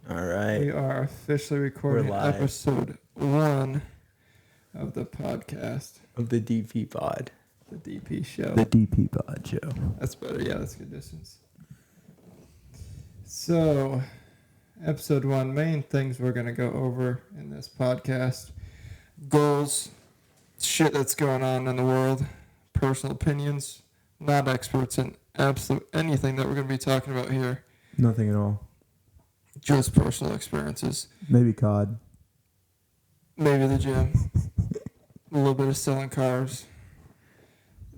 All right. We are officially recording live. episode 1 of the podcast, Of the DP pod. the DP show. The DP pod show. That's better. Yeah, that's good distance. So, episode 1, main things we're going to go over in this podcast: goals, shit that's going on in the world, personal opinions, not experts in absolute anything that we're going to be talking about here, Nothing at all. just personal experiences. Maybe COD. Maybe the gym. A little bit of selling cars.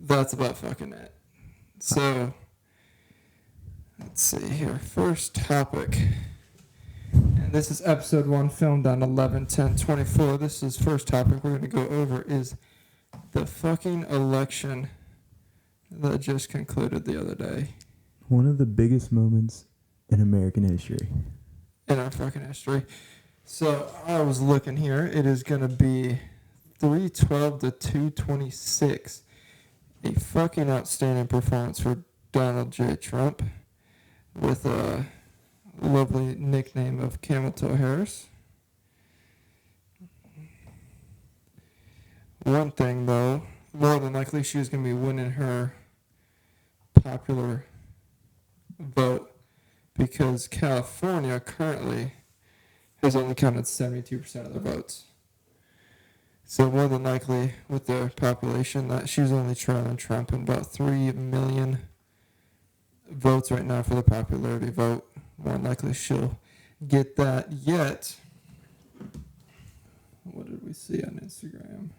That's about fucking it. So, let's see here. First topic. And this is episode 1, filmed on 11/10/24. This is first topic we're going to go over is the fucking election that just concluded the other day One of the biggest moments in American history. in our fucking history. So, I was looking here. It is going to be 312 to 226. A fucking outstanding performance for Donald J. Trump with a lovely nickname of Camel Toe Harris. One thing, though, more than likely she was going to be winning her popular vote because California currently has only counted 72% of the votes. So more than likely, with their population, that she's only trailing Trump in about 3 million votes right now for the popularity vote. More than likely, she'll get that. Yet, what did we see on Instagram?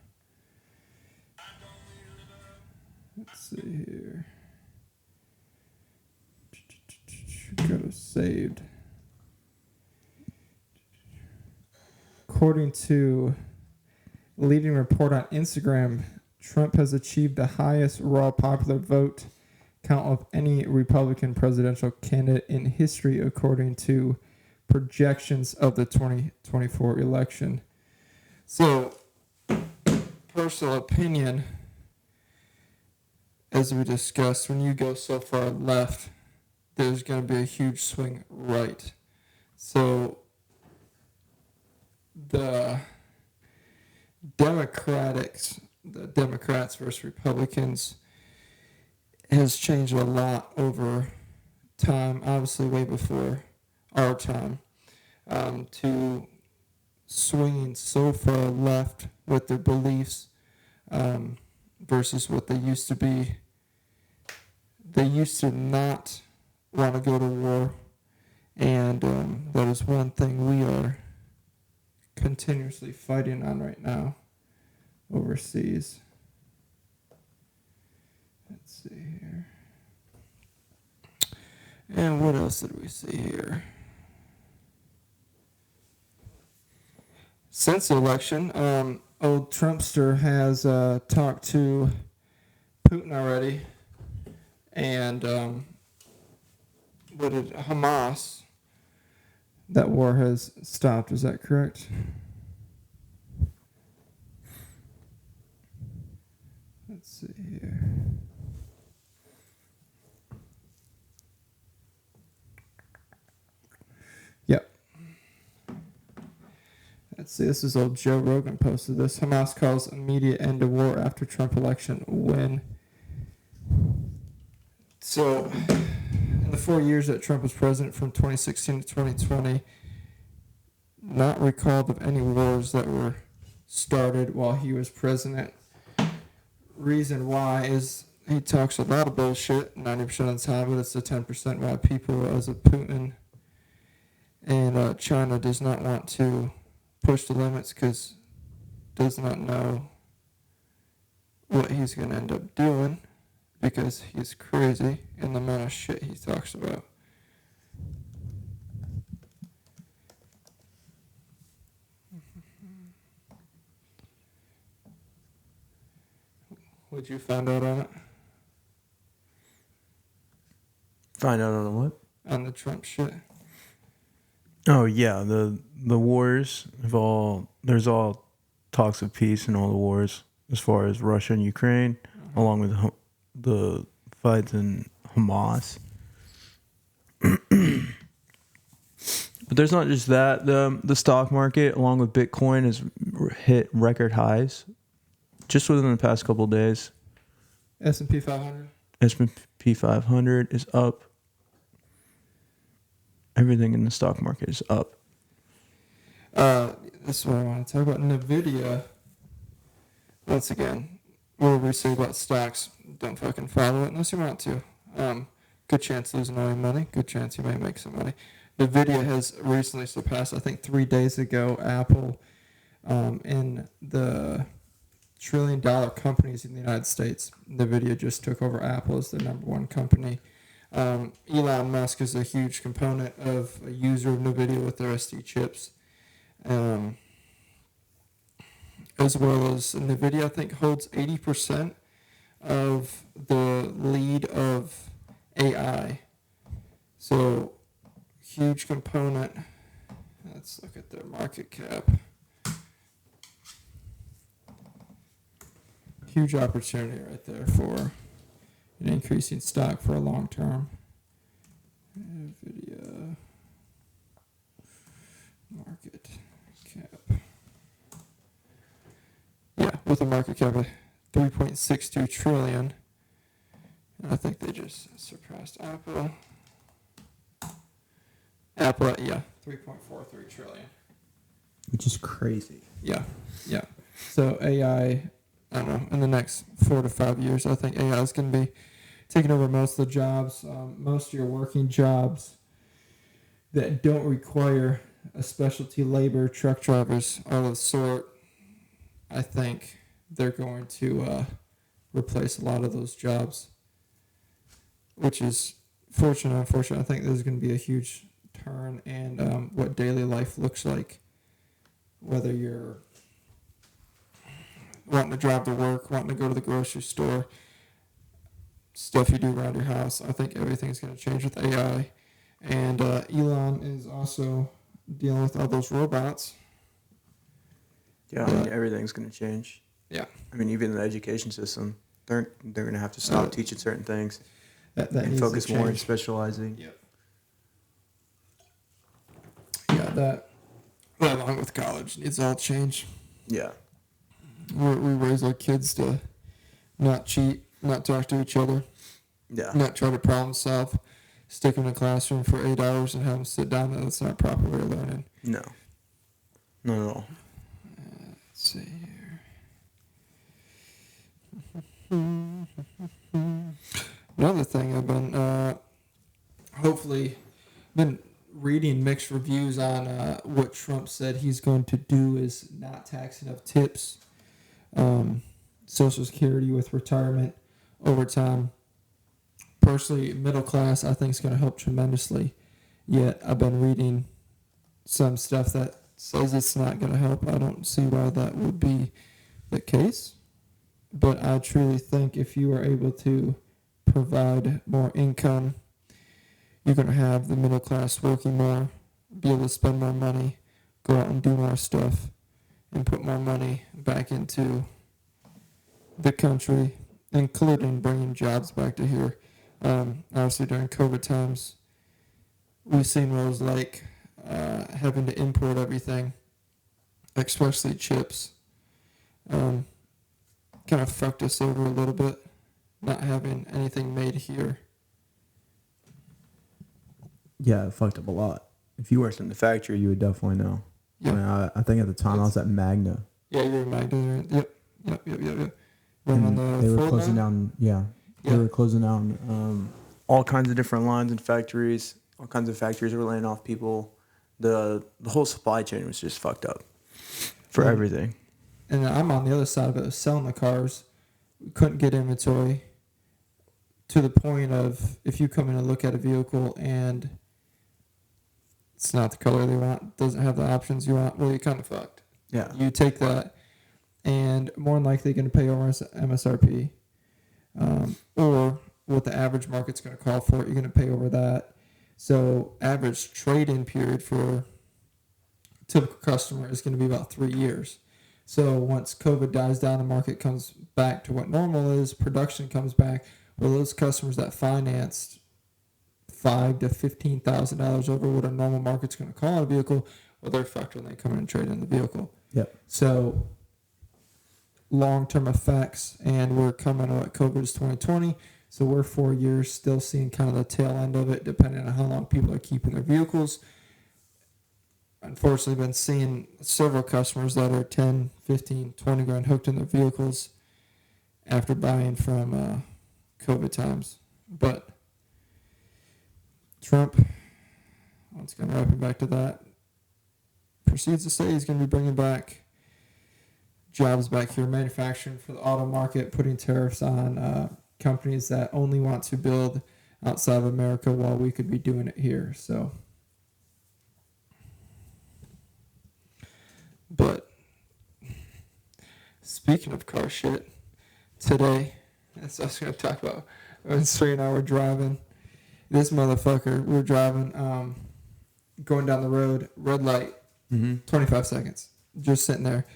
Let's see here. Go to saved. According to leading report on Instagram, Trump has achieved the highest raw popular vote count of any Republican presidential candidate in history, according to projections of the 2024 election. So, personal opinion, as we discussed, when you go so far left, there's going to be a huge swing right. So, the Democrats versus Republicans has changed a lot over time, obviously way before our time, to swinging so far left with their beliefs versus what they used to be. They used to not want to go to war, and that is one thing we are continuously fighting on right now overseas. Let's see here. And what else did we see here? Since the election, old Trumpster has talked to Putin already, and what did Hamas? That war has stopped. Is that correct? Let's see here. Yep. Let's see. This is old Joe Rogan posted this. Hamas calls immediate end to war after Trump election win. So, in the 4 years that Trump was president from 2016 to 2020, not recalled of any wars that were started while he was president. Reason why is he talks a lot of bullshit 90% of the time, but it's the 10% why people as a Putin and China does not want to push the limits because does not know what he's going to end up doing because he's crazy in the amount of shit he talks about. What'd you find out on it? Find out on what? On the Trump shit. Oh yeah, the wars have all there's all talks of peace in all the wars as far as Russia and Ukraine, along with the fights in Hamas. But there's not just that. The stock market, along with Bitcoin, has hit record highs just within the past couple of days. S&P 500. S&P 500 is up. Everything in the stock market is up. This is what I want to talk about. NVIDIA. Once again, what we say about stocks, don't fucking follow it unless you want to. Good chance losing all your money. Good chance you may make some money. NVIDIA has recently surpassed, I think 3 days ago, Apple in the $1 trillion companies in the United States. NVIDIA just took over Apple as the number one company. Elon Musk is a huge component of a user of NVIDIA with their SD chips. As well as NVIDIA, I think, holds 80% of the lead of AI. So, huge component. Let's look at their market cap. Huge opportunity right there for an increasing stock for a long term. NVIDIA market cap. Yeah, with a market cap of 3.62 trillion. And I think they just surpassed Apple. Apple, yeah, 3.43 trillion. Which is crazy. Yeah. So AI, I don't know, in the next 4 to 5 years, I think AI is going to be taking over most of the jobs, most of your working jobs that don't require a specialty labor, truck drivers, all of the sort. I think they're going to replace a lot of those jobs, which is fortunate. Unfortunate, I think there's going to be a huge turn in what daily life looks like, whether you're wanting to drive to work, wanting to go to the grocery store, stuff you do around your house. I think everything's going to change with AI. And Elon is also dealing with all those robots. Yeah, I mean, everything's going to change. Yeah. I mean, even the education system, they're going to have to stop teaching certain things That and needs focus to more on change. specializing. Yep. Yeah, that along with college needs all change. Yeah. We raise our kids to not cheat, not talk to each other, Yeah. not try to problem solve, stick them in a classroom for 8 hours and have them sit down. That's not proper way of learning. No. Not at all. Let's see here. Another thing I've been hopefully been reading mixed reviews on what Trump said he's going to do is not tax enough tips, Social Security with retirement, overtime. Personally, middle class I think is going to help tremendously. Yet I've been reading some stuff that says it's not going to help. I don't see why that would be the case. But I truly think if you are able to provide more income, you're going to have the middle class working more, be able to spend more money, go out and do more stuff, and put more money back into the country, including bringing jobs back to here. Obviously, during COVID times, we've seen what it was like having to import everything, especially chips. Kind of fucked us over a little bit, not having anything made here. Yeah, it fucked up a lot. If you worked in the factory, you would definitely know. I mean, I think at the time I was at Magna. Yeah, you're in Magna. Yep. Running And on they the were Ford closing line? down. Yeah, they were closing down. All kinds of different lines and factories. All kinds of factories were laying off people. The whole supply chain was just fucked up for Yeah. everything. And I'm on the other side of it, selling the cars. We couldn't get inventory to the point of if you come in and look at a vehicle and it's not the color they want, doesn't have the options you want, well, you're kind of fucked. Yeah. You take that and more than likely going to pay over MSRP or what the average market's going to call for it, you're going to pay over that. So average trade-in period for a typical customer is going to be about 3 years. So once COVID dies down, the market comes back to what normal is, production comes back, well, those customers that financed $5,000 to $15,000 over what a normal market's going to call on a vehicle. Well, they're fucked when they come in and trade in the vehicle. Yep. So long-term effects, and we're coming out. COVID is 2020, so we're 4 years still seeing kind of the tail end of it, depending on how long people are keeping their vehicles. Unfortunately, been seeing several customers that are 10, 15, 20 grand hooked in their vehicles after buying from COVID times. But Trump, once again, wrapping back to that, proceeds to say he's going to be bringing back jobs back here, manufacturing for the auto market, putting tariffs on companies that only want to build outside of America while we could be doing it here. So, but speaking of car shit, today, that's what I was going to talk about. When Sri and I were driving, this motherfucker, we were driving, going down the road, red light, 25 seconds, just sitting there.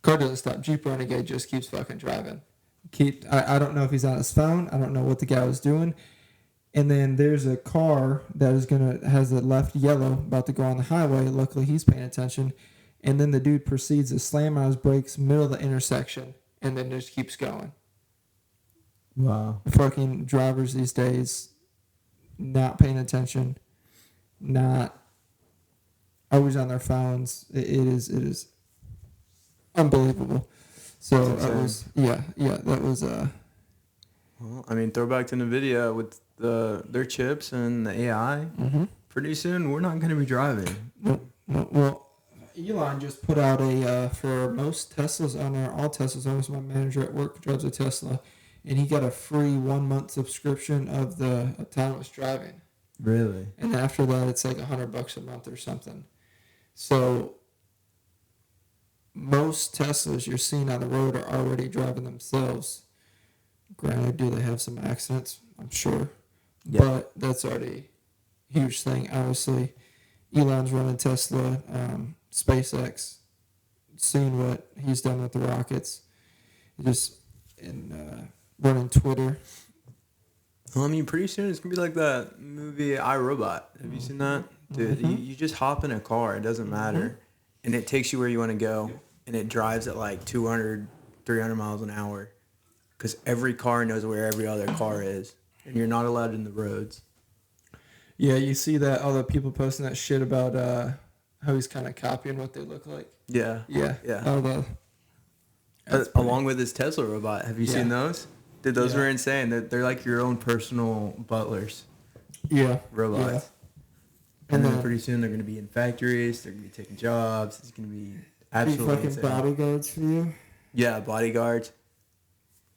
Car doesn't stop. Jeep Renegade just keeps fucking driving. I don't know if he's on his phone. I don't know what the guy was doing. And then there's a car that has a left yellow about to go on the highway. Luckily, he's paying attention. And then the dude proceeds to slam on his brakes, middle of the intersection, and then just keeps going. Wow. Fucking drivers these days, not paying attention, not always on their phones. It is unbelievable. So That's that was that was Well, I mean, throwback to NVIDIA with their chips and the AI. Pretty soon, we're not going to be driving. well, Elon just put out a for most Teslas all Teslas owners. My manager at work drives a Tesla, and he got a free 1 month subscription of the autonomous driving. Really? And after that, it's like $100 a month or something. So most Teslas you're seeing on the road are already driving themselves. Granted, do they have some accidents? I'm sure. Yeah. But that's already a huge thing. Obviously, Elon's running Tesla, SpaceX, seeing what he's done with the rockets, just running Twitter. Well, I mean, pretty soon it's going to be like that movie I, Robot. Have you seen that? Dude, you just hop in a car. It doesn't matter. And it takes you where you want to go. And it drives at like 200, 300 miles an hour. Because every car knows where every other car is. And you're not allowed in the roads. Yeah, you see that other people posting that shit about how he's kind of copying what they look like. Yeah. Yeah. Yeah. Along with his Tesla robot. Have you seen those? Dude, those were insane. They're like your own personal butlers. Yeah. Robots. Yeah. And then pretty soon they're going to be in factories. They're going to be taking jobs. It's going to be absolutely fucking insane. bodyguards for you. Yeah, bodyguards.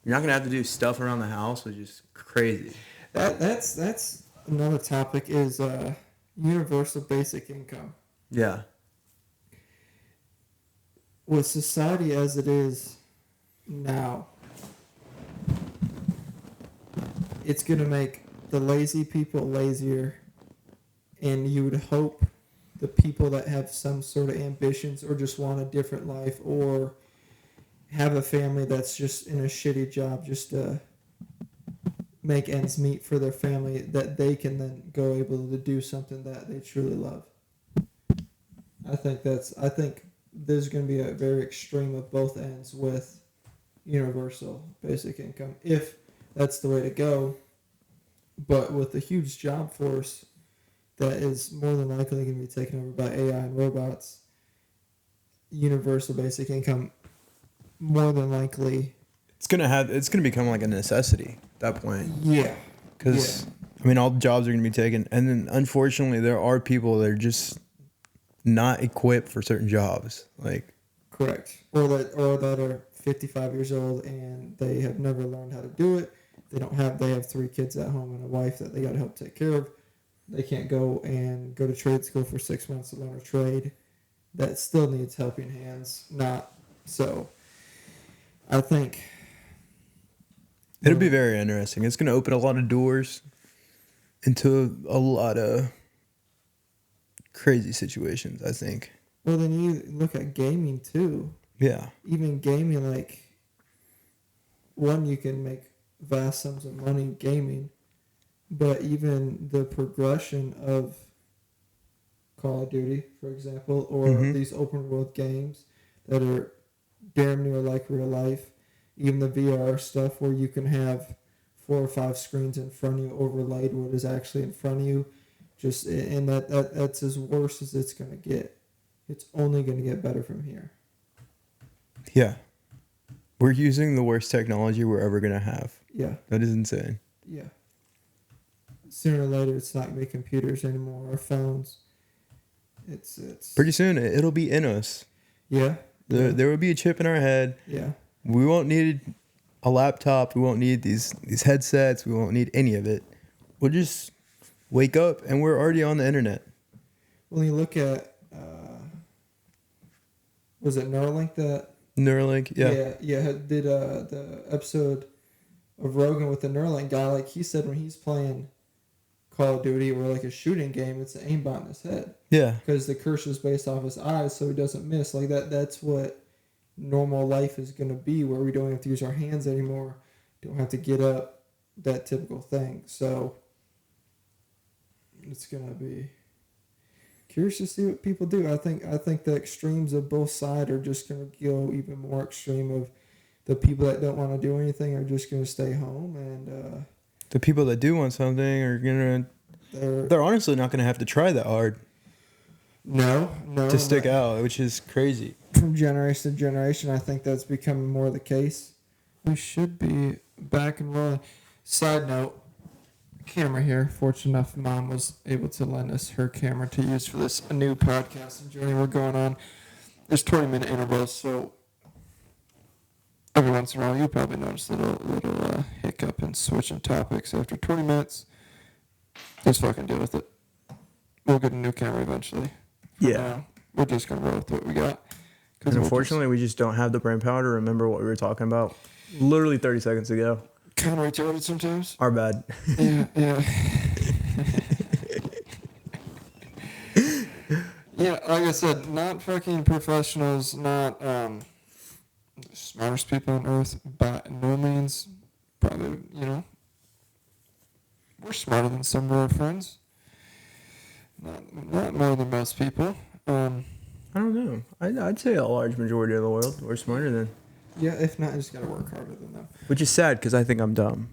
You're not going to have to do stuff around the house, which is crazy. That's another topic is universal basic income. Yeah. With society as it is now, it's going to make the lazy people lazier, and you would hope the people that have some sort of ambitions or just want a different life or have a family that's just in a shitty job just to make ends meet for their family, that they can then go able to do something that they truly love. I think there's going to be a very extreme of both ends with universal basic income, if that's the way to go. But with the huge job force that is more than likely going to be taken over by AI and robots, universal basic income more than likely. It's gonna become like a necessity at that point. Yeah. Because I mean, all the jobs are gonna be taken, and then unfortunately, there are people that are just not equipped for certain jobs. Like, correct, or that are 55 years old and they have never learned how to do it. They have 3 kids at home and a wife that they got to help take care of. They can't go to trade school for 6 months to learn a trade. That still needs helping hands. Not so. I think it'll be very interesting. It's gonna open a lot of doors into a lot of crazy situations, I think. Well, then you look at gaming too. Yeah. Even gaming, like, one, you can make vast sums of money gaming. but even the progression of Call of Duty, for example, or Mhm. these open world games that are damn near like real life, even the VR stuff where you can have 4 or 5 screens in front of you overlaid what is actually in front of you, just and that's as worse as it's gonna get. It's only gonna get better from here. Yeah. We're using the worst technology we're ever gonna have. Yeah, That is insane. yeah. Sooner or later, it's not gonna be computers anymore or phones. It's Pretty soon it'll be in us. yeah, There will be a chip in our head. yeah. We won't need a laptop. We won't need these headsets. We won't need any of it. We'll just wake up and we're already on the internet. When you look at was it Neuralink that Neuralink, yeah. did the episode of Rogan with the Neuralink guy, like he said when he's playing Call of Duty or like a shooting game, it's an aimbot in his head Yeah. because the cursor is based off his eyes, so he doesn't miss. Like that's what normal life is gonna be, where we don't have to use our hands anymore, don't have to get up, that typical thing. So it's gonna be curious to see what people do. I think the extremes of both sides are just gonna go even more extreme. Of the people that don't want to do anything are just gonna stay home, and The people that do want something are they're honestly not gonna have to try that hard no to stick out, which is crazy. from generation to generation. I think that's becoming more the case. We should be back and rolling. Side note, camera here. Fortunate enough, Mom was able to lend us her camera to use for this new podcasting journey we're going on. There's 20-minute intervals, so every once in a while you'll probably notice a little hiccup in switching topics after 20 minutes. Just fucking deal with it. We'll get a new camera eventually. For Yeah. now, we're just going to roll with what we got. And unfortunately, we just don't have the brain power to remember what we were talking about literally 30 seconds ago. Kind of retarded sometimes. Our bad. Yeah. Yeah, like I said, not fucking professionals, not the smartest people on earth, by no means. Probably, we're smarter than some of our friends. Not more than most people. I don't know. I'd say a large majority of the world we're smarter than. Yeah, if not, I just gotta work harder than them. Which is sad because I think I'm dumb.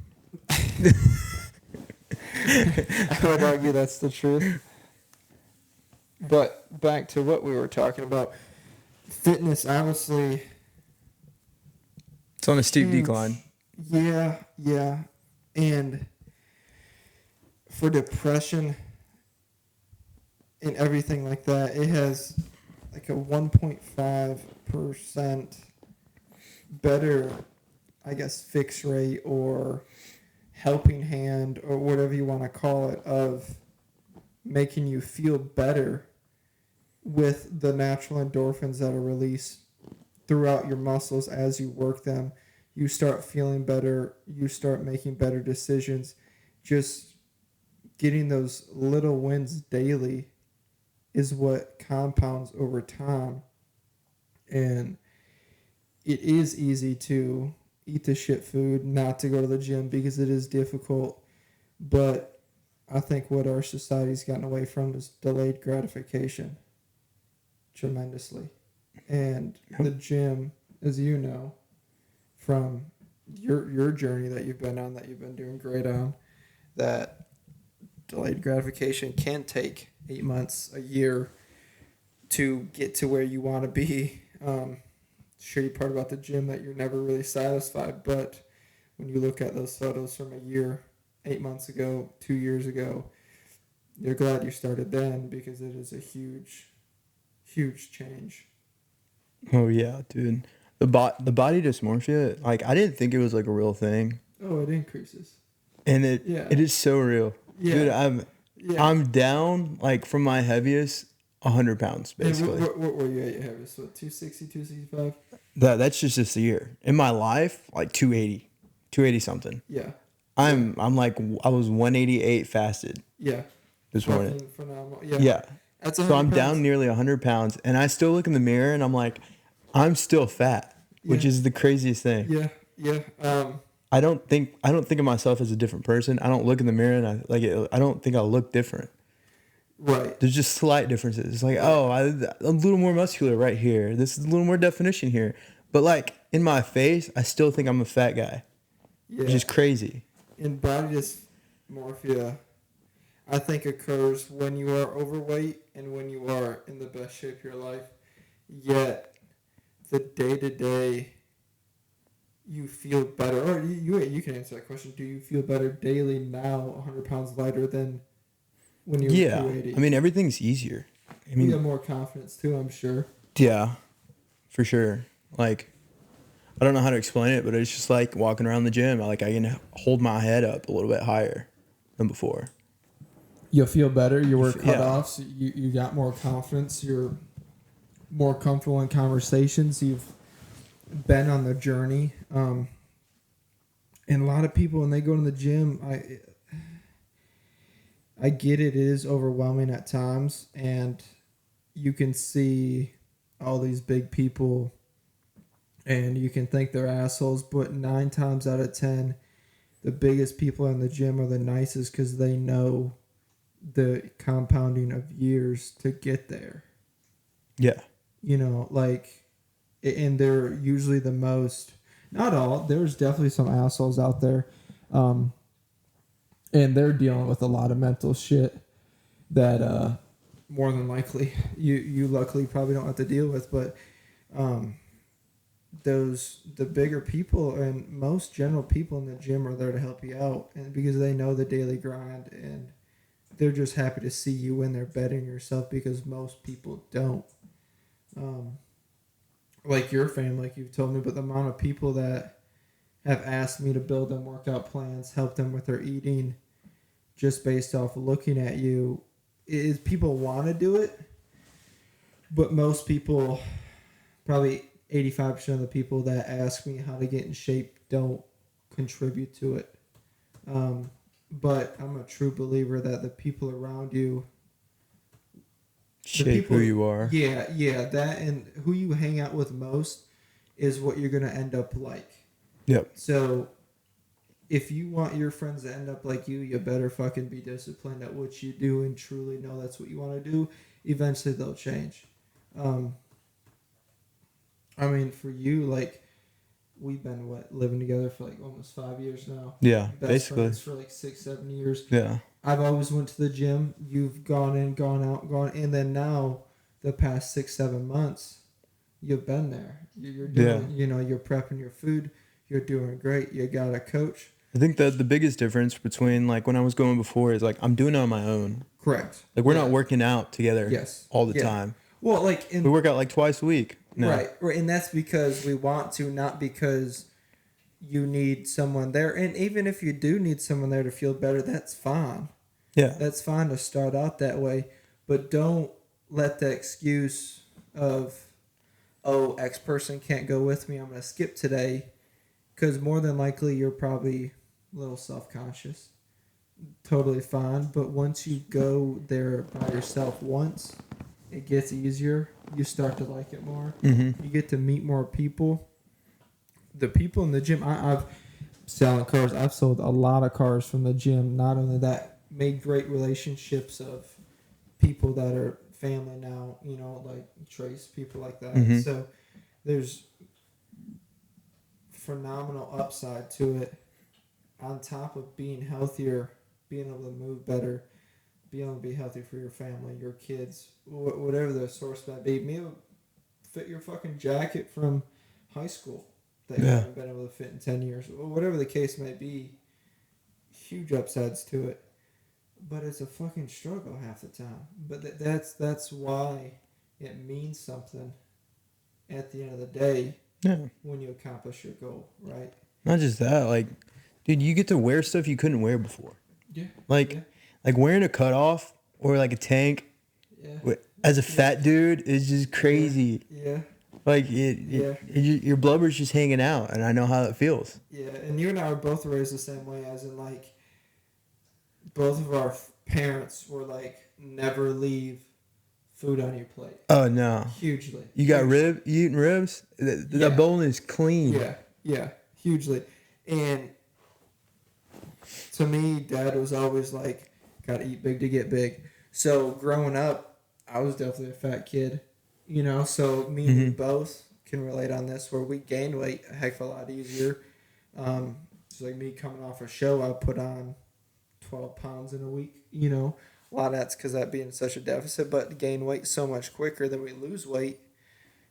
I would argue that's the truth. But back to what we were talking about. Fitness, obviously. It's on a steep Huge. decline. Yeah. And for depression and everything like that, it has like a 1.5% better, I guess, fix rate or helping hand or whatever you want to call it of making you feel better with the natural endorphins that are released throughout your muscles as you work them. You start feeling better. You start making better decisions. Just getting those little wins daily is what compounds over time. And it is easy to eat the shit food, not to go to the gym because it is difficult. But I think what our society's gotten away from is delayed gratification tremendously. And the gym, as you know, from your journey that you've been on, that you've been doing great on, that delayed gratification can take 8 months, a year to get to where you want to be. Shitty part about the gym that you're never really satisfied, but when you look at those photos from a year, 8 months ago, 2 years ago, you're glad you started then because it is a huge change. Oh yeah, dude. The body dysmorphia, like I didn't think it was like a real thing, Oh, it increases. and it Yeah. is so real, Yeah. dude. Yeah. I'm down like from my heaviest 100 pounds And basically. what were you at your heaviest? What, 260, 265? That's just this year. In my life, like 280 something. Yeah. I'm like I was 188 fasted Yeah. this morning. Fucking phenomenal. Yeah. Yeah. That's So 100 I'm down pounds. nearly 100 pounds, and I still look in the mirror and I'm like, I'm still fat, which Yeah. is the craziest thing. Yeah. I don't think of myself as a different person. I don't look in the mirror and I don't think I look different. Right. There's just slight differences. It's like, oh, I'm a little more muscular right here. This is a little more definition here. But like in my face, I still think I'm a fat guy. Yeah. Which is crazy. And body dysmorphia, I think, occurs when you are overweight and when you are in the best shape of your life. Yet, the day-to-day, you feel better. Or you can answer that question. Do you feel better daily now, 100 pounds lighter than when you were 280? I mean, everything's easier. I You mean, have more confidence, too, I'm sure. yeah, for sure. Like, I don't know how to explain it, but it's just like walking around the gym. I can hold my head up a little bit higher than before. You'll feel better. You were Yeah. cut off. So you got more confidence. You're more comfortable in conversations. You've been on the journey. And a lot of people, when they go to the gym, I get it. It is overwhelming at times. And you can see all these big people and you can think they're assholes. But 9 times out of 10, the biggest people in the gym are the nicest because they know the compounding of years to get there. Yeah. You know, like, and they're usually the most, not all, there's definitely some assholes out there. And they're dealing with a lot of mental shit that more than likely you luckily probably don't have to deal with. But the bigger people and most general people in the gym are there to help you out, and because they know the daily grind, and they're just happy to see you in there bettering yourself because most people don't. Like your family, like you've told me, but the amount of people that have asked me to build them workout plans, help them with their eating, just based off of looking at you, is people want to do it, but most people, probably 85% of the people that ask me how to get in shape don't contribute to it. But I'm a true believer that the people around you Shape who you are. Yeah, that and who you hang out with most is what you're gonna end up like. Yep. So if you want your friends to end up like you better fucking be disciplined at what you do and truly know that's what you want to do. Eventually they'll change. I mean, for you, like, we've been living together for like almost 5 years now. Yeah, Best basically. friends for like 6-7 years. Yeah. I've always went to the gym. You've gone in, gone out, gone, and then now, the past 6-7 months, you've been there. You're doing, you're prepping your food. You're doing great. You got a coach. I think that the biggest difference between like when I was going before is like I'm doing it on my own. Correct. Like we're not working out together. Yes. All the time. Well, like We work out like twice a week. No. Right, and that's because we want to, not because you need someone there. And even if you do need someone there to feel better, that's fine. Yeah. That's fine to start out that way, but don't let the excuse of, oh, X person can't go with me, I'm going to skip today, because more than likely you're probably a little self-conscious. Totally fine, but once you go there by yourself once, it gets easier. You start to like it more. Mm-hmm. You get to meet more people. The people in the gym, I've selling cars. I've sold a lot of cars from the gym. Not only that, made great relationships of people that are family now, like Trace, people like that. Mm-hmm. So there's phenomenal upside to it, on top of being healthier, being able to move better, being able to be healthy for your family, your kids, whatever the source might be. Maybe fit your fucking jacket from high school that you haven't been able to fit in 10 years. Whatever the case may be, huge upsides to it. But it's a fucking struggle half the time. But that's why it means something at the end of the day. Yeah. When you accomplish your goal, right? Not just that, like, dude, you get to wear stuff you couldn't wear before. Yeah. Like wearing a cutoff or like a tank. Yeah. As a fat dude is just crazy. Yeah. Like your blubber's just hanging out, and I know how it feels. Yeah, and you and I were both raised the same way, as in like both of our parents were like, never leave food on your plate. Oh no. Hugely. You got you eating ribs? The bone is clean. Yeah, hugely. And to me, Dad was always like, "Gotta eat big to get big." So growing up, I was definitely a fat kid, you know. So me and you both can relate on this, where we gained weight a heck of a lot easier. It's like me coming off a show, I put on 12 pounds in a week, you know. A lot of that's because that being such a deficit, but gain weight so much quicker than we lose weight.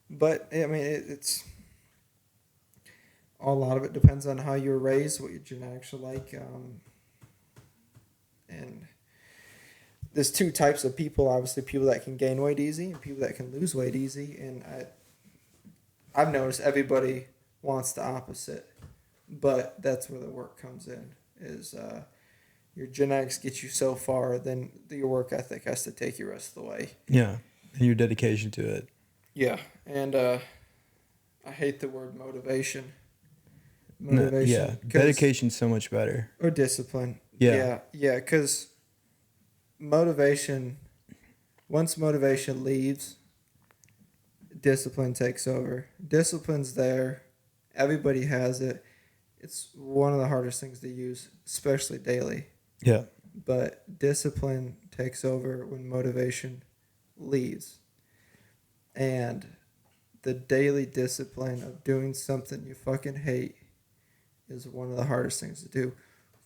But I mean, it's a lot of it depends on how you were raised, what your genetics are like, and there's two types of people. Obviously, people that can gain weight easy and people that can lose weight easy. And I've noticed everybody wants the opposite, but that's where the work comes in. Is your genetics get you so far, then your work ethic has to take you the rest of the way. Yeah, and your dedication to it. Yeah, and I hate the word motivation. Yeah, dedication's so much better. Or discipline. Yeah. Yeah, because motivation, once motivation leaves, discipline takes over. Discipline's there. Everybody has it. It's one of the hardest things to use, especially daily. Yeah. But discipline takes over when motivation leaves. And the daily discipline of doing something you fucking hate is one of the hardest things to do.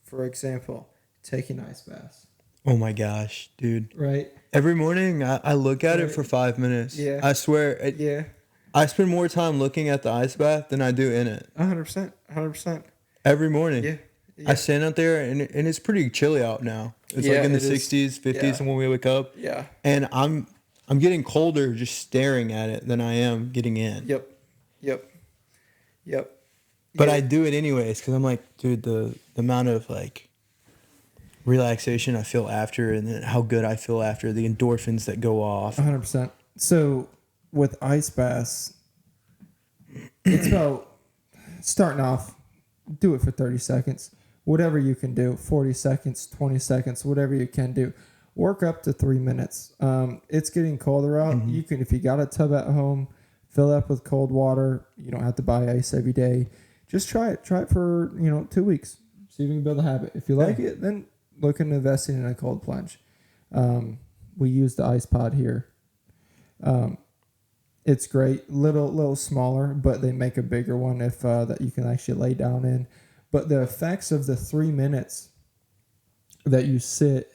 For example, taking ice baths. Oh my gosh, dude. Right? Every morning I look at it for 5 minutes. Yeah. I swear. Yeah. I spend more time looking at the ice bath than I do in it. 100%. 100%. Every morning. Yeah. I stand out there and it's pretty chilly out now. It's like in the 60s, 50s when we wake up. Yeah. And I'm getting colder just staring at it than I am getting in. Yep. But Yeah. I do it anyways because I'm like, dude, the amount of like relaxation I feel after and then how good I feel after, the endorphins that go off. 100%. So with ice baths, it's about starting off, do it for 30 seconds. Whatever you can do, 40 seconds, 20 seconds, whatever you can do. Work up to 3 minutes. It's getting colder out. You can, if you got a tub at home, fill it up with cold water. You don't have to buy ice every day. Just try it. Try it for 2 weeks. See if you can build a habit. If you like it, then look into investing in a cold plunge. We use the ice pod here. It's great. Little smaller, but they make a bigger one if that you can actually lay down in. But the effects of the 3 minutes that you sit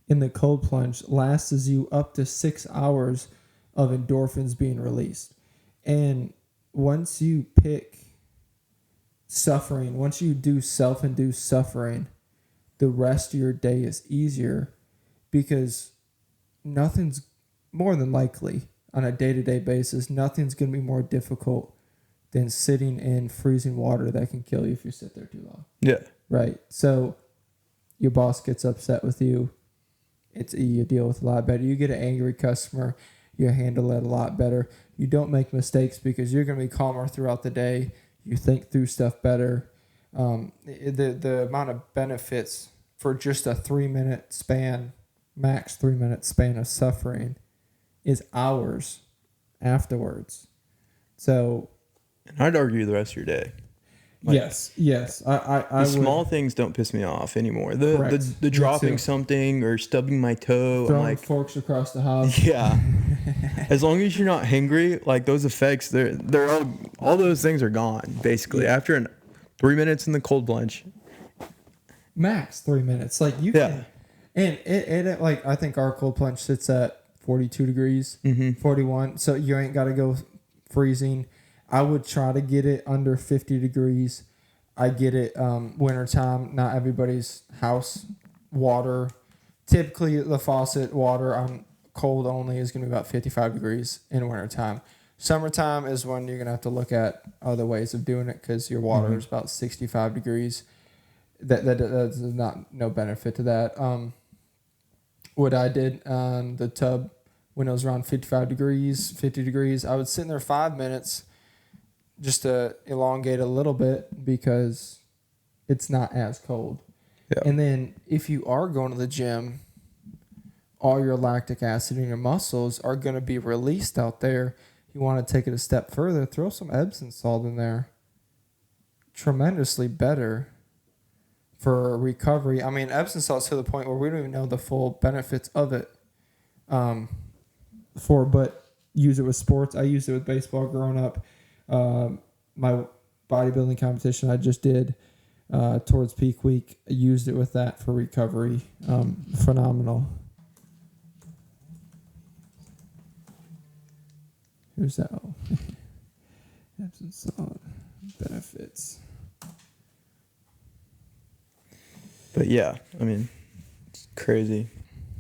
in the cold plunge lasts you up to 6 hours of endorphins being released. And once you pick suffering, once you do self-induced suffering, the rest of your day is easier because nothing's more than likely on a day-to-day basis, nothing's going to be more difficult than sitting in freezing water that can kill you if you sit there too long. Yeah. Right. So your boss gets upset with you. You deal with a lot better. You get an angry customer, you handle it a lot better. You don't make mistakes because you're going to be calmer throughout the day. You think through stuff better. The amount of benefits for just a 3 minute span, max 3 minute span of suffering is hours afterwards. So, And I'd argue the rest of your day. Like, yes. I the small things don't piss me off anymore. The Me dropping too. something or stubbing my toe. Throwing I'm like, forks across the house. yeah. As long as you're not hangry, like those effects, they're all those things are gone basically after 3 minutes in the cold plunge. Max 3 minutes. Like you can, and it like I think our cold plunge sits at 42 degrees, 41. So you ain't got to go freezing. I would try to get it under 50 degrees. I get it wintertime. Not everybody's house water. Typically, the faucet water on cold only is going to be about 55 degrees in wintertime. Summertime is when you're going to have to look at other ways of doing it because your water is about 65 degrees. That's no benefit to that. What I did on the tub when it was around 50 degrees, I would sit in there 5 minutes just to elongate a little bit because it's not as cold. Yeah. And then if you are going to the gym, all your lactic acid in your muscles are going to be released out there. You want to take it a step further, throw some Epsom salt in there. Tremendously better for recovery. I mean, Epsom salt's to the point where we don't even know the full benefits of it. But use it with sports. I used it with baseball growing up. My bodybuilding competition I just did towards peak week, I used it with that for recovery. Phenomenal. Who's that? Oh. Epsom salt benefits. But yeah, I mean, it's crazy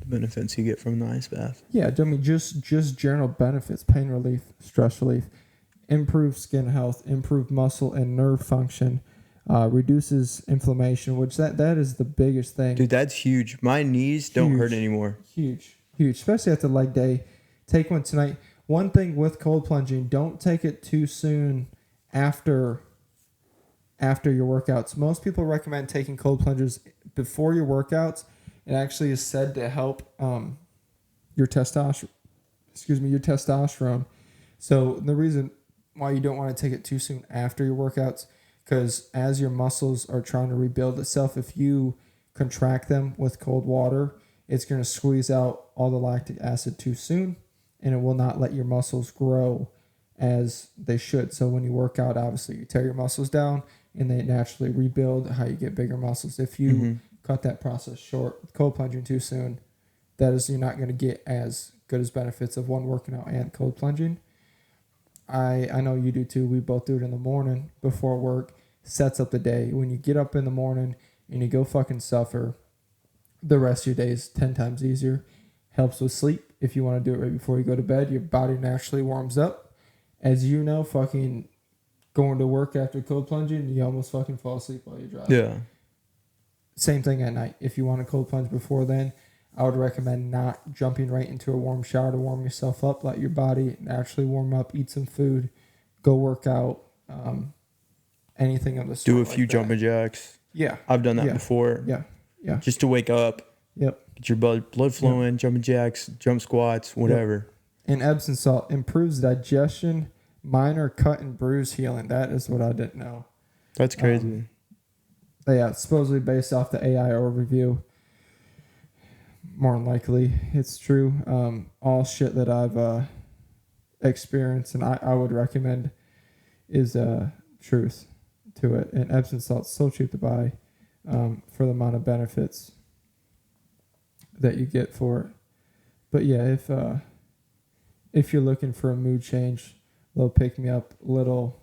the benefits you get from the ice bath. Yeah, I mean, just general benefits: pain relief, stress relief, improved skin health, improved muscle and nerve function, reduces inflammation, which that is the biggest thing. Dude, that's huge. My knees don't hurt anymore. Huge, especially after leg day. Take one tonight. One thing with cold plunging: don't take it too soon after your workouts. Most people recommend taking cold plunges before your workouts. It actually is said to help your testosterone. Your testosterone. So the reason why you don't want to take it too soon after your workouts, because as your muscles are trying to rebuild itself, if you contract them with cold water, it's going to squeeze out all the lactic acid too soon, and it will not let your muscles grow as they should. So when you work out, obviously you tear your muscles down and they naturally rebuild how you get bigger muscles. If you cut that process short, cold plunging too soon, you're not going to get as good as benefits of one working out and cold plunging. I know you do too. We both do it in the morning before work. Sets up the day. When you get up in the morning and you go fucking suffer, the rest of your day is 10 times easier. Helps with sleep. If you want to do it right before you go to bed, your body naturally warms up. As you know, fucking going to work after cold plunging, you almost fucking fall asleep while you drive. Yeah. Same thing at night. If you want a cold plunge before then, I would recommend not jumping right into a warm shower to warm yourself up. Let your body naturally warm up. Eat some food. Go work out. Anything of the sort. Do a few jumping jacks. Yeah. I've done that before. Yeah. Yeah. Just to wake up. Yep. Get your blood flowing, jumping jacks, jump squats, whatever. And Epsom salt improves digestion, minor cut and bruise healing. That is what I didn't know. That's crazy. Yeah, supposedly based off the AI overview. More than likely, it's true. All shit that I've experienced and I would recommend is truth to it. And Epsom salt's so cheap to buy for the amount of benefits that you get for it. But yeah, if you're looking for a mood change, little pick me up, little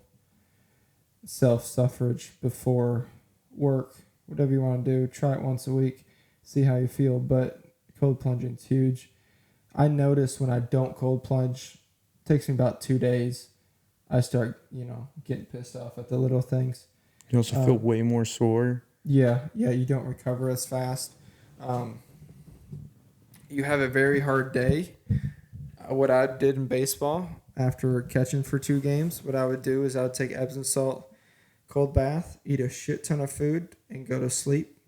self suffrage before work, whatever you want to do, try it once a week, see how you feel. But cold plunging's huge. I notice when I don't cold plunge, it takes me about 2 days. I start, getting pissed off at the little things. You also feel way more sore. Yeah, you don't recover as fast. You have a very hard day. What I did in baseball after catching for 2 games, what I would do is I would take Epsom salt, cold bath, eat a shit ton of food, and go to sleep.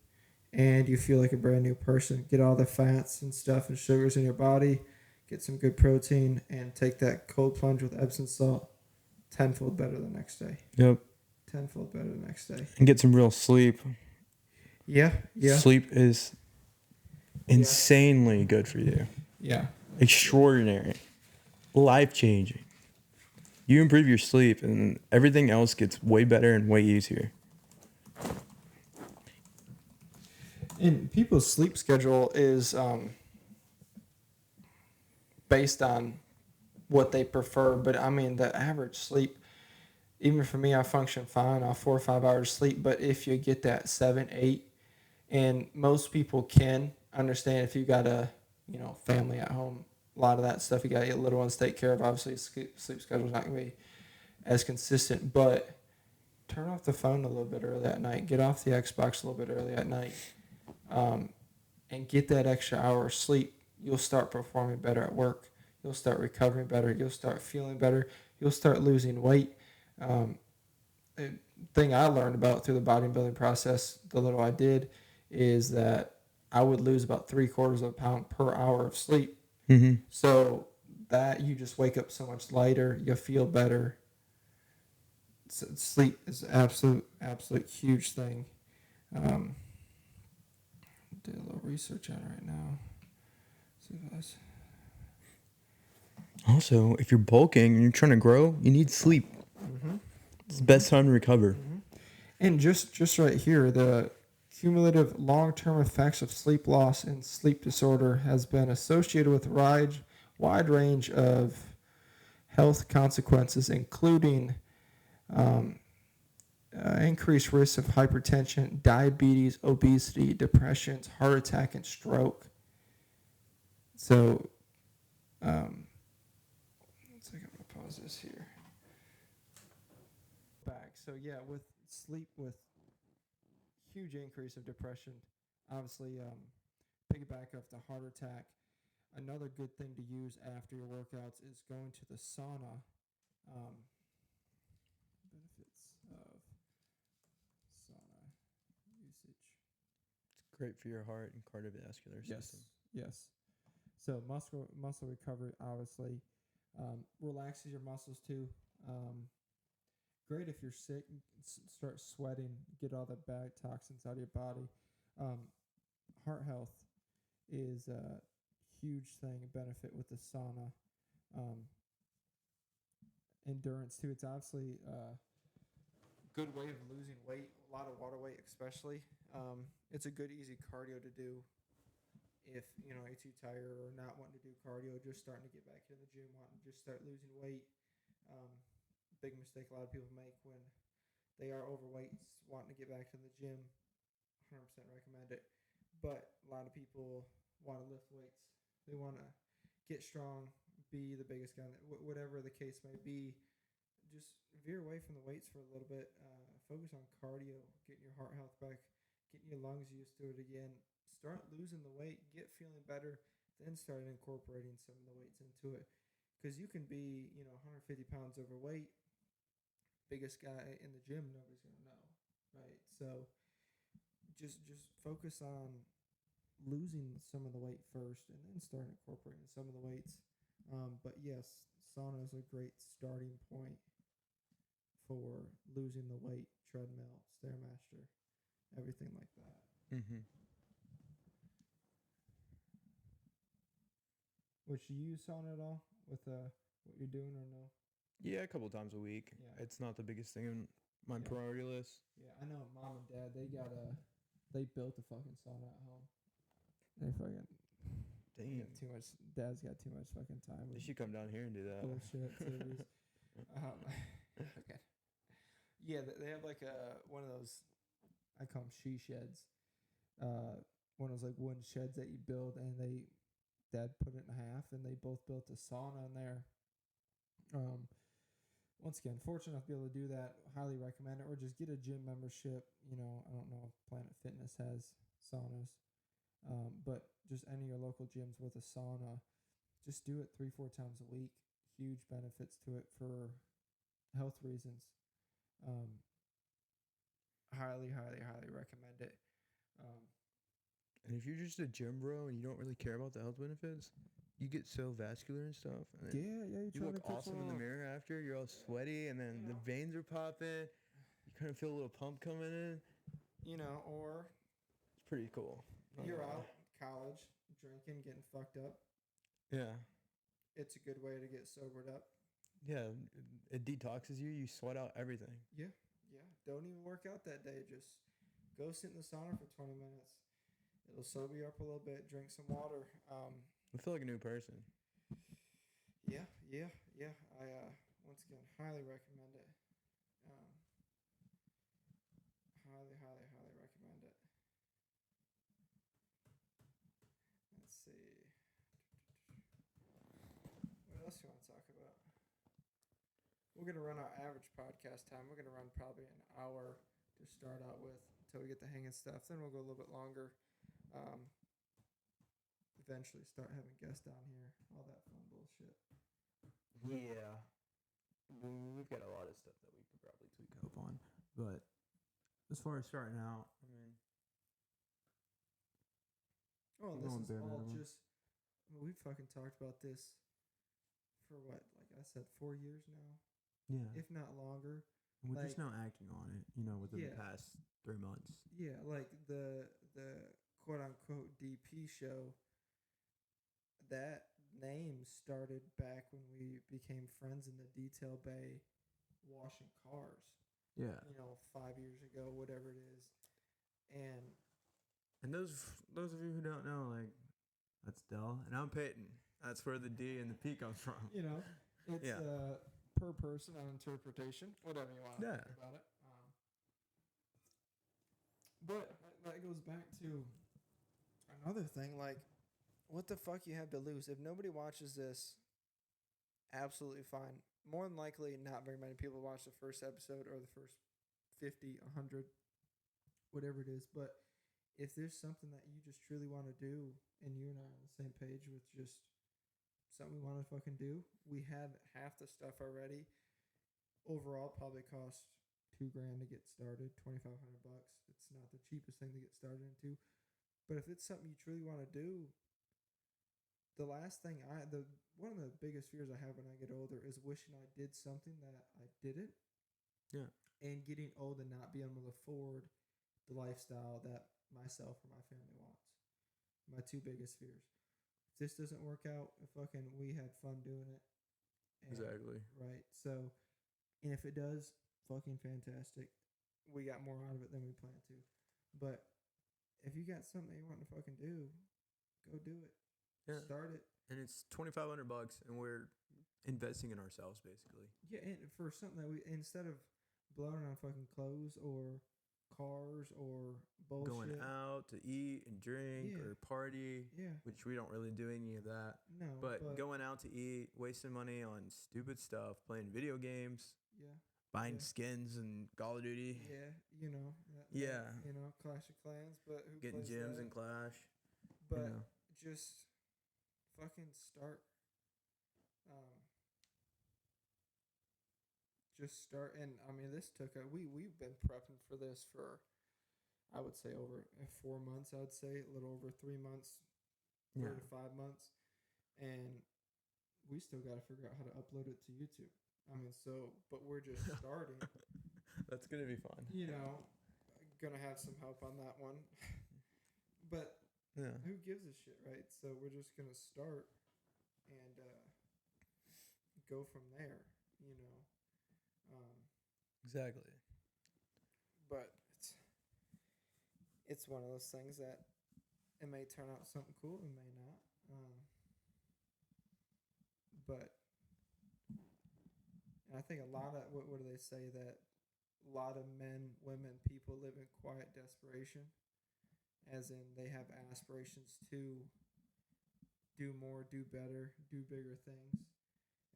And you feel like a brand new person. Get all the fats and stuff and sugars in your body, get some good protein, and take that cold plunge with Epsom salt. Tenfold better the next day. Yep. Tenfold better the next day. And get some real sleep. Yeah. Sleep is insanely good for you. Yeah. Extraordinary. Life-changing. You improve your sleep and everything else gets way better and way easier. And people's sleep schedule is based on what they prefer. But I mean, the average sleep, even for me, I function fine off 4 or 5 hours sleep. But if you get that 7, 8, and most people can understand if you got a family at home, a lot of that stuff you got your little ones to take care of. Obviously, sleep schedule is not going to be as consistent. But turn off the phone a little bit early at night. Get off the Xbox a little bit early at night. And get that extra hour of sleep. You'll start performing better at work. You'll start recovering better. You'll start feeling better. You'll start losing weight. Thing I learned about through the bodybuilding process, the little I did, is that I would lose about 3/4 of a pound per hour of sleep. Mm-hmm. So that you just wake up so much lighter. You feel better. Sleep is absolute huge thing. do a little research on it right now. See if that's- Also, if you're bulking and you're trying to grow, you need sleep. It's the best time to recover. And just right here, the cumulative long-term effects of sleep loss and sleep disorder has been associated with wide range of health consequences, including increased risk of hypertension, diabetes, obesity, depression, heart attack, and stroke. So, one second, I'm gonna pause this here. Back. So yeah, with sleep, with huge increase of depression, obviously, piggyback off the heart attack. Another good thing to use after your workouts is going to the sauna. Benefits of sauna usage. It's great for your heart and cardiovascular system. Yes. So muscle recovery obviously relaxes your muscles too. Great if you're sick, start sweating, get all the bad toxins out of your body. Heart health is a huge thing, a benefit with the sauna. Endurance too. It's obviously a good way of losing weight, a lot of water weight especially. It's a good easy cardio to do if you're too tired or not wanting to do cardio, just starting to get back in the gym, wanting to just start losing weight. Big mistake a lot of people make when they are overweight, wanting to get back in the gym. 100% recommend it. But a lot of people want to lift weights. They want to get strong, be the biggest guy, whatever the case may be. Just veer away from the weights for a little bit. Focus on cardio, getting your heart health back, getting your lungs used to it again. Start losing the weight, get feeling better, then start incorporating some of the weights into it. Because you can be, 150 pounds overweight, biggest guy in the gym, nobody's going to know, right? So just focus on losing some of the weight first and then start incorporating some of the weights. But yes, sauna is a great starting point for losing the weight, treadmill, Stairmaster, everything like that. Mm-hmm. Would you use sauna at all with what you're doing or no? Yeah, a couple times a week. Yeah. It's not the biggest thing on my Yeah. priority list. Yeah, I know mom and dad, they built a fucking sauna at home. They fucking Dang. got too much, dad's got too much fucking time. They with should come down here and do that. bullshit activities. Okay. Yeah, they have like one of those, I call them she sheds. One of those like wooden sheds that you build, and dad put it in half, and they both built a sauna in there. Once again, fortunate enough to be able to do that. Highly recommend it, or just get a gym membership. I don't know if Planet Fitness has saunas, but just any of your local gyms with a sauna, just do it 3-4 times a week. Huge benefits to it for health reasons. Highly recommend it. And if you're just a gym bro and you don't really care about the health benefits, you get so vascular and stuff. And then Yeah, you look awesome in the mirror after. You're all sweaty, and then the veins are popping. You kind of feel a little pump coming in. Or It's pretty cool. you're out college drinking, getting fucked up. Yeah. It's a good way to get sobered up. Yeah, it detoxes you. You sweat out everything. Yeah. Don't even work out that day. Just go sit in the sauna for 20 minutes. It'll sober you up a little bit. Drink some water. I feel like a new person. Yeah. I once again highly recommend it. Highly recommend it. Let's see. What else do you want to talk about? We're going to run our average podcast time. We're going to run probably an hour to start out with until we get the hang of stuff. Then we'll go a little bit longer. Eventually start having guests down here. All that fun bullshit. Yeah. We've got a lot of stuff that we could probably tweak up on. But as far as starting out, I mean... Oh, this is all just... we've fucking talked about this for what? Like I said, 4 years now? Yeah. If not longer. We're just now acting on it, within the past 3 months. Yeah, like the quote unquote DP show, that name started back when we became friends in the detail bay washing cars. Yeah. 5 years ago, whatever it is. And those of you who don't know, like, that's Dell, and I'm Peyton. That's where the D and the P comes from. it's per person on interpretation, whatever you want to think about it. But that goes back to another thing, like, what the fuck you have to lose? If nobody watches this, absolutely fine. More than likely, not very many people watch the first episode or the first 50, 100, whatever it is. But if there's something that you just truly want to do and you and I are on the same page with just something we want to fucking do, we have half the stuff already. Overall, probably cost $2,000 to get started, $2,500. It's not the cheapest thing to get started into. But if it's something you truly want to do, the last thing one of the biggest fears I have when I get older is wishing I did something that I didn't. Yeah. And getting old and not being able to afford the lifestyle that myself or my family wants. My two biggest fears. If this doesn't work out, we had fun doing it. Exactly. Right. So, and if it does, fucking fantastic. We got more out of it than we planned to. But if you got something that you want to fucking do, go do it. Yeah. Start it. And it's $2,500, and we're investing in ourselves, basically. Yeah, and for something that we, instead of blowing on fucking clothes or cars or bullshit. Going out to eat and drink or party, which we don't really do any of that. No. But going out to eat, wasting money on stupid stuff, playing video games. Yeah. Buying skins and Call of Duty. Yeah. Clash of Clans, but who getting plays gems that? in Clash. But just fucking start. Just start, and I mean, this took we've been prepping for this for, I would say, over 4 months. I would say a little over 3 months, 4 to 5 months, and we still got to figure out how to upload it to YouTube. I mean, but we're just starting. That's gonna be fun. Gonna have some help on that one, but who gives a shit, right? So we're just gonna start and go from there. Exactly. But it's one of those things that it may turn out something cool, it may not. But and I think a lot of what do they say, that a lot of men, women, people live in quiet desperation, as in they have aspirations to do more, do better, do bigger things,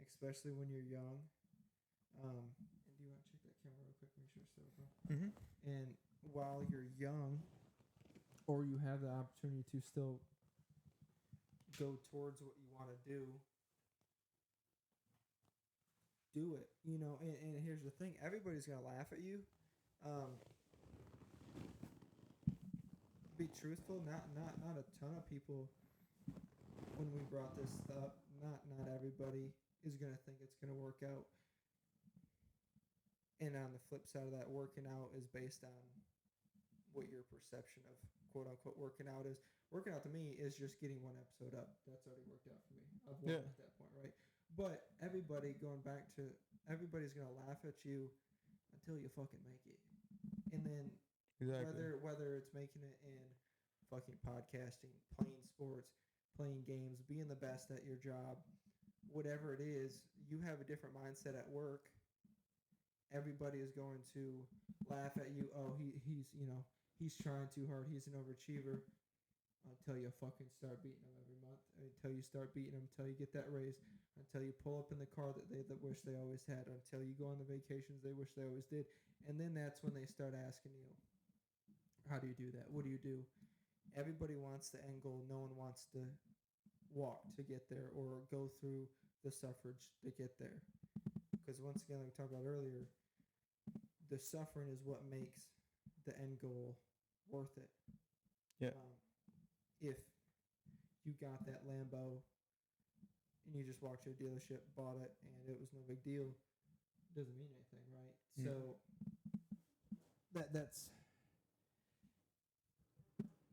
especially when you're young. And do you want to check that camera real quick? Make sure it's still open. Mm-hmm. And while you're young, or you have the opportunity to still go towards what you want to do it. And here's the thing: everybody's gonna laugh at you. Be truthful. Not a ton of people. When we brought this up, not everybody is gonna think it's gonna work out. And on the flip side of that, working out is based on what your perception of quote unquote working out is. Working out to me is just getting one episode up. That's already worked out for me. I've won at that point, right? But everybody's gonna laugh at you until you fucking make it. And then whether it's making it in fucking podcasting, playing sports, playing games, being the best at your job, whatever it is, you have a different mindset at work. Everybody is going to laugh at you. Oh, he's trying too hard. He's an overachiever. Until you fucking start beating them every month. Until you start beating them. Until you get that raise. Until you pull up in the car that they wish they always had. Until you go on the vacations they wish they always did. And then that's when they start asking you, how do you do that? What do you do? Everybody wants the end goal. No one wants to walk to get there or go through the suffrage to get there. Because once again, like we talked about earlier, the suffering is what makes the end goal worth it. Yeah. If you got that Lambo and you just walked to a dealership, bought it, and it was no big deal, it doesn't mean anything, right? Yeah. So that's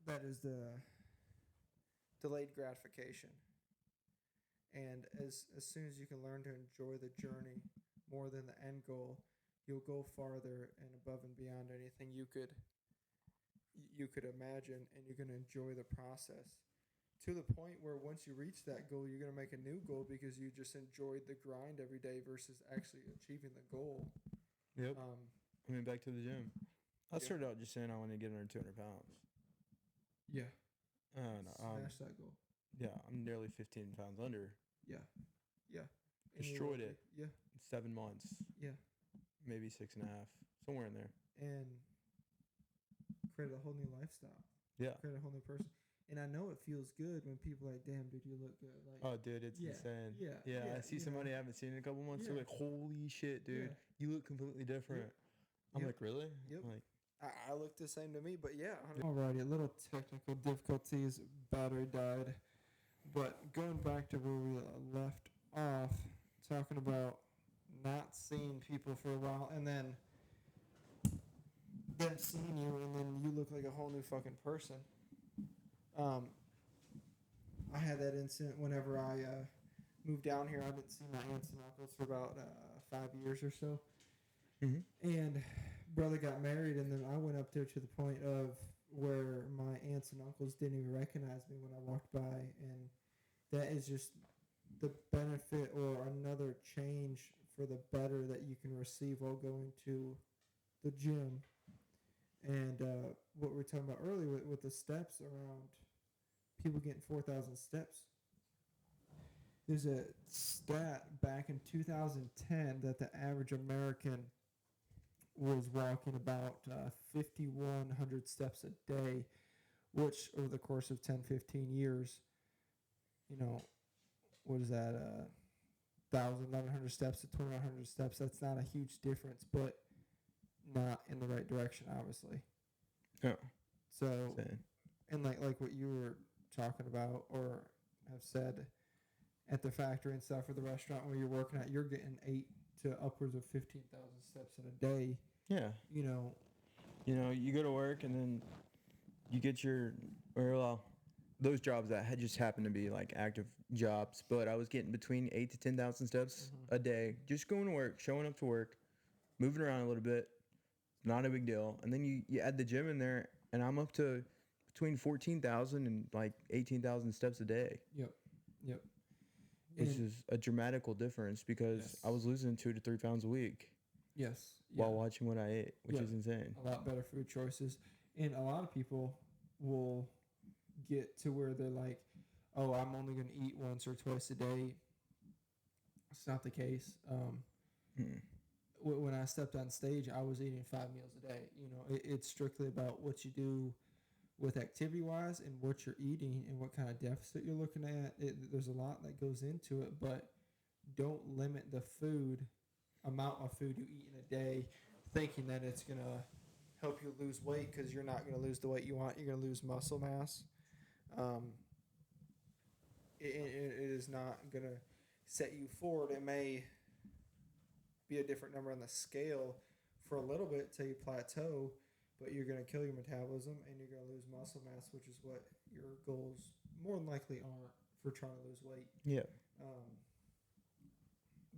that is the delayed gratification. And as soon as you can learn to enjoy the journey more than the end goal, you'll go farther and above and beyond anything you could imagine, and you're going to enjoy the process to the point where once you reach that goal, you're going to make a new goal because you just enjoyed the grind every day versus actually achieving the goal. Yep. I mean, back to the gym. I started out just saying I wanted to get under 200 pounds. Yeah. And Smash that goal. yeah, I'm nearly 15 pounds under. Yeah. Yeah. Destroyed it. Yeah. In 7 months. Yeah. Maybe 6.5. Somewhere in there. And created a whole new lifestyle. Yeah. Created a whole new person. And I know it feels good when people are like, damn, dude, you look good. Like, Oh, dude, it's Yeah, insane. yeah, I see somebody I haven't seen in a couple months. They're Yeah. like, holy shit, dude. Yeah. You look completely different. I'm Yep. like, really? Yep. I'm like, I look the same to me, but yeah. Alrighty, a little technical difficulties. Battery died. But going back to where we left off, talking about not seeing people for a while, and then them seeing you, and then you look like a whole new fucking person. I had that incident whenever I moved down here. I didn't see my aunts and uncles for about 5 years or so. And brother got married, and then I went up there to the point of where my aunts and uncles didn't even recognize me when I walked by, and that is just the benefit or another change for the better that you can receive while going to the gym. And what we were talking about earlier with the steps around people getting 4,000 steps. There's a stat back in 2010 that the average American was walking about 5,100 steps a day, which over the course of 10, 15 years, what is that, 1,000, 1,100 steps to 2,100 steps. That's not a huge difference, but not in the right direction, obviously. oh, So, insane. and like what you were talking about or have said at the factory and stuff or the restaurant where you're working at, you're getting 8 to upwards of 15,000 steps in a day. Yeah. You know, You go to work and then you get those jobs that had just happened to be like active jobs, but I was getting between 8 to 10,000 steps a day, just going to work, showing up to work, moving around a little bit, not a big deal. And then you add the gym in there, and I'm up to between 14,000 and like 18,000 steps a day. Yep. Which is a dramatical difference because Yes. I was losing 2 to 3 pounds a week Yes. while watching what I ate, which is insane. A lot better food choices. And a lot of people will get to where they're like, oh, I'm only going to eat once or twice a day. It's not the case. When I stepped on stage, I was eating 5 meals a day. It's strictly about what you do with activity-wise and what you're eating and what kind of deficit you're looking at. There's a lot that goes into it, but don't limit the amount of food you eat in a day thinking that it's going to help you lose weight, because you're not going to lose the weight you want. You're going to lose muscle mass. It is not going to set you forward. It may be a different number on the scale for a little bit till you plateau, but you're going to kill your metabolism and you're going to lose muscle mass, which is what your goals more than likely are for trying to lose weight. Yeah.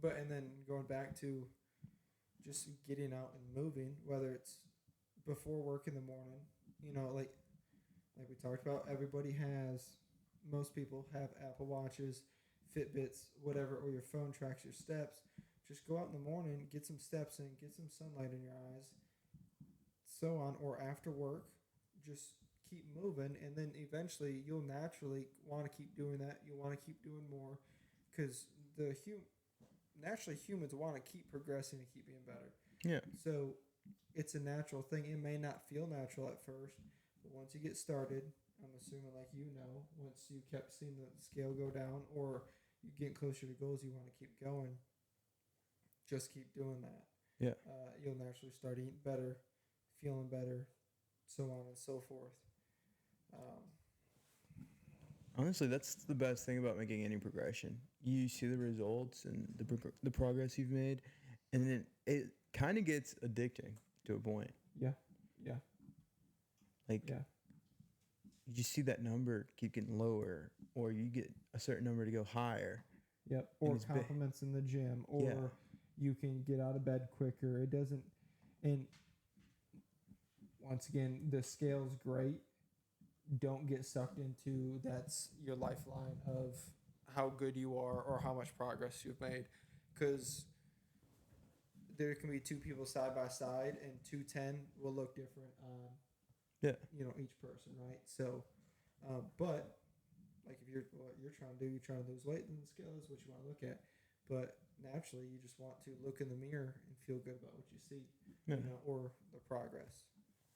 And then going back to just getting out and moving, whether it's before work in the morning, like we talked about, most people have Apple Watches, Fitbits, whatever, or your phone tracks your steps. Just go out in the morning, get some steps in, get some sunlight in your eyes, so on, or after work, just keep moving, and then eventually you'll naturally want to keep doing that. You'll want to keep doing more, because naturally humans want to keep progressing and keep being better. Yeah. So it's a natural thing. It may not feel natural at first, but once you get started, I'm assuming once you kept seeing the scale go down or you get closer to goals, you want to keep going. Just keep doing that. Yeah. You'll naturally start eating better, feeling better, so on and so forth. Honestly, that's the best thing about making any progression. You see the results and the progress you've made, and then it kind of gets addicting to a point. Yeah. Like, Yeah. you see that number keep getting lower, or you get a certain number to go higher. Yep. And Or it's compliments in the gym, or Yeah. you can get out of bed quicker. It doesn't. And once again, the scale's great. Don't get sucked into that's your lifeline of how good you are or how much progress you've made, because there can be two people side by side, and 210 will look different on Yeah. each person, right? So, but like if you're what you're trying to do, you're trying to lose weight, then the scale is what you want to look at. But naturally, you just want to look in the mirror and feel good about what you see, Yeah. or the progress.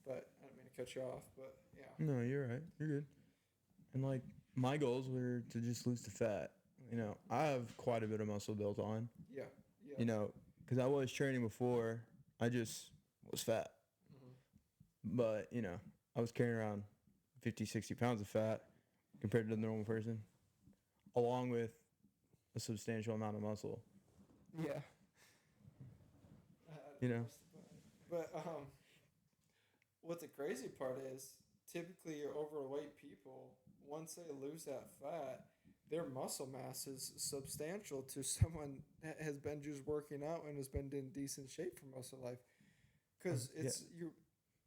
But I don't mean to cut you off, but yeah. No, you're right. You're good. And like my goals were to just lose the fat. I have quite a bit of muscle built on. Yeah. Yeah. Because I was training before, I just was fat. Mhm. But I was carrying around 50, 60 pounds of fat compared to the normal person, along with a substantial amount of muscle. Yeah. You know? But what the crazy part is, typically your overweight people, once they lose that fat, their muscle mass is substantial to someone that has been just working out and has been in decent shape for most of life. Because it's you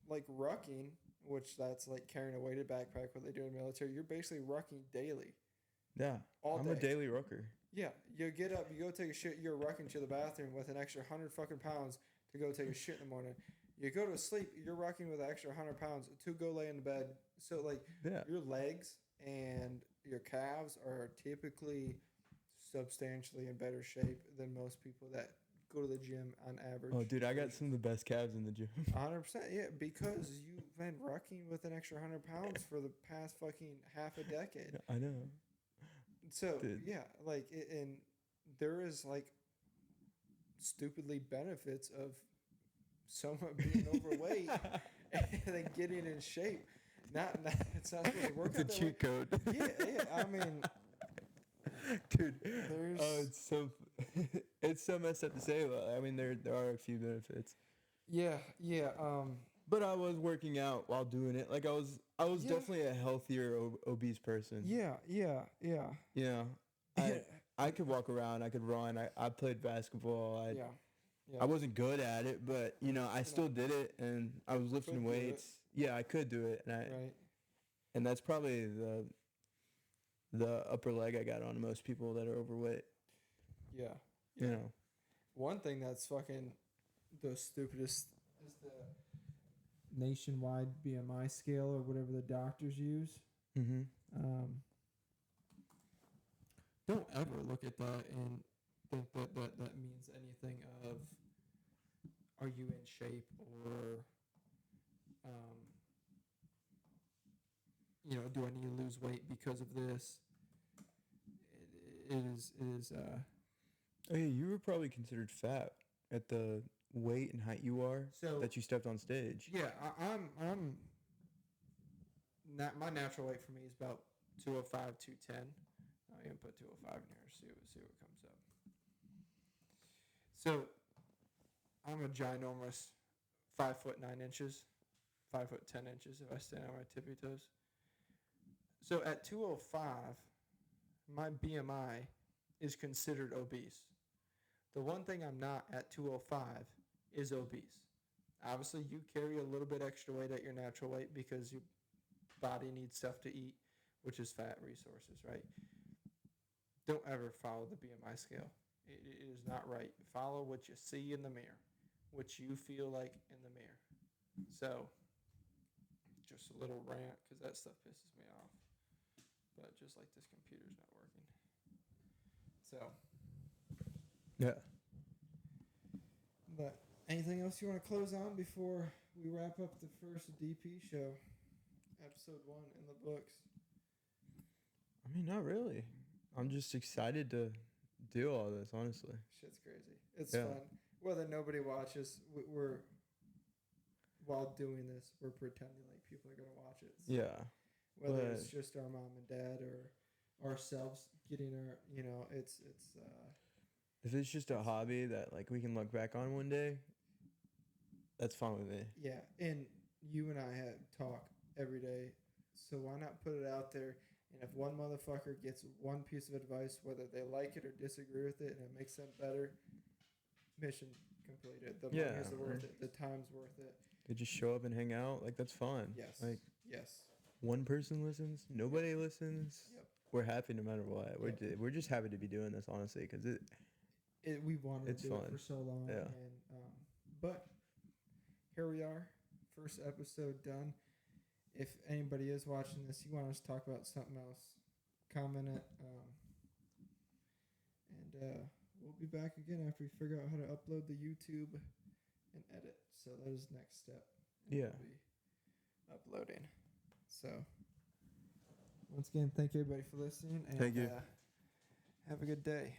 like rucking, which that's like carrying a weighted backpack, what they do in the military. You're basically rucking daily. Yeah. All I'm day. a daily rucker. Yeah, you get up, you go take a shit, you're rucking to the bathroom with an extra 100 fucking pounds to go take a shit in the morning. You go to sleep, you're rucking with an extra 100 pounds to go lay in the bed. So, like, Yeah. your legs and your calves are typically substantially in better shape than most people that go to the gym on average. Oh, dude, I got some of the best calves in the gym. 100%, yeah, because you've been rucking with an extra 100 pounds for the past fucking half a decade. I know. So Dude. yeah, like and there is like stupidly benefits of someone being overweight and then getting in shape. Not it's not supposed to work. It's a out that cheat way. code. Yeah. I mean, Dude, There's- it's so it's so messed up to say, but I mean there are a few benefits. yeah. But I was working out while doing it. Like I was Yeah. definitely a healthier obese person. Yeah. I could walk around, I could run. I played basketball. Yeah. I wasn't good at it, but I still did it, and I was lifting Could do weights. Yeah, I could do it, and Right. and that's probably the upper leg I got on most people that are overweight. Yeah. One thing that's fucking the stupidest is the nationwide BMI scale or whatever the doctors use. Mm-hmm. Don't ever look at that and think that means anything of are you in shape or do I need to lose weight because of this? It is Oh yeah, you were probably considered fat at the weight and height you are So- that you stepped on stage. yeah, I'm not my natural weight for me is about 205, 210. I'm gonna put 205 in here, see what comes up. So I'm a ginormous 5'9", 5'10" if I stand on my tippy toes. So at 205, my BMI is considered obese. The one thing I'm not at 205 is obese. Obviously, you carry a little bit extra weight at your natural weight because your body needs stuff to eat, which is fat resources, right? Don't ever follow the BMI scale. It is not right. Follow what you see in the mirror, what you feel like in the mirror. So, just a little rant because that stuff pisses me off. But just like this computer's not working. So, Yeah. but anything else you want to close on before we wrap up the first DP show? Episode 1 in the books. I mean, not really. I'm just excited to do all this, honestly. Shit's crazy. It's Yeah. fun. Whether nobody watches, we're while doing this, we're pretending like people are gonna watch it. So Yeah. whether but- it's just our mom and dad or ourselves getting our, it's If it's just a hobby that like we can look back on one day, that's fine with me. yeah. And you and I talk every day, So why not put it out there? And if one motherfucker gets one piece of advice, whether they like it or disagree with it, and it makes them better, mission completed. The Yeah. money's worth it. The time's worth it. They just show up and hang out. Like, that's fun. Yes. Like, Yes. one person listens, nobody listens. Yep. We're happy no matter what. Yep. We're just happy to be doing this, honestly, because We wanted It's to do fun. it for so long. Yeah. And but here we are. First episode done. If anybody is watching this, you want us to talk about something else, comment it. And we'll be back again after we figure out how to upload the YouTube and edit. So that is next step. And Yeah. we'll be uploading. So once again, thank you everybody for listening. And, Thank you. Have a good day.